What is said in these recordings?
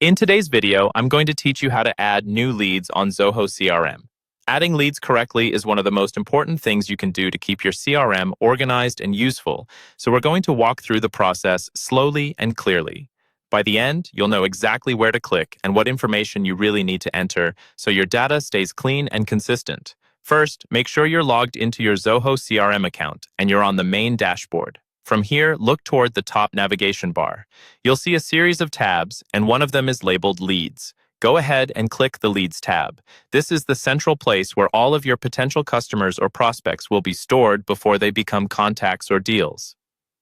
In today's video, I'm going to teach you how to add new leads on Zoho CRM. Adding leads correctly is one of the most important things you can do to keep your CRM organized and useful, so we're going to walk through the process slowly and clearly. By the end, you'll know exactly where to click and what information you really need to enter so your data stays clean and consistent. First, make sure you're logged into your Zoho CRM account and you're on the main dashboard. From here, look toward the top navigation bar. You'll see a series of tabs, and one of them is labeled Leads. Go ahead and click the Leads tab. This is the central place where all of your potential customers or prospects will be stored before they become contacts or deals.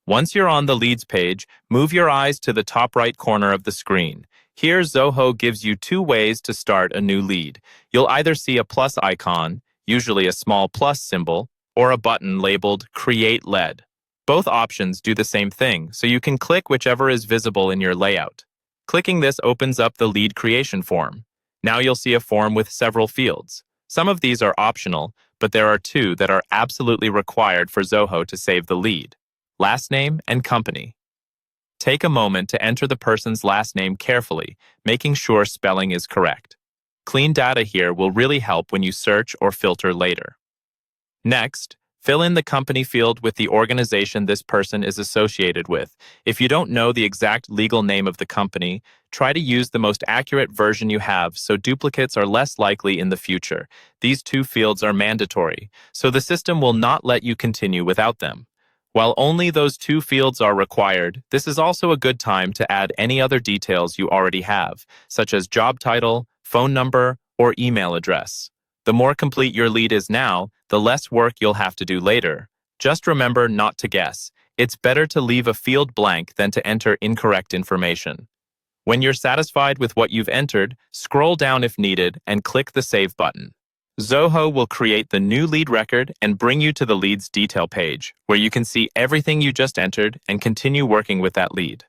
Once you're on the Leads page, move your eyes to the top right corner of the screen. Here, Zoho gives you two ways to start a new lead. You'll either see a plus icon, usually a small plus symbol, or a button labeled Create Lead. Both options do the same thing, so you can click whichever is visible in your layout. Clicking this opens up the lead creation form. Now you'll see a form with several fields. Some of these are optional, but there are two that are absolutely required for Zoho to save the lead: last name and company. Take a moment to enter the person's last name carefully, making sure spelling is correct. Clean data here will really help when you search or filter later. Next, fill in the company field with the organization this person is associated with. If you don't know the exact legal name of the company, try to use the most accurate version you have so duplicates are less likely in the future. These two fields are mandatory, so the system will not let you continue without them. While only those two fields are required, this is also a good time to add any other details you already have, such as job title, phone number, or email address. The more complete your lead is now, the less work you'll have to do later. Just remember not to guess. It's better to leave a field blank than to enter incorrect information. When you're satisfied with what you've entered, scroll down if needed and click the Save button. Zoho will create the new lead record and bring you to the lead's detail page, where you can see everything you just entered and continue working with that lead.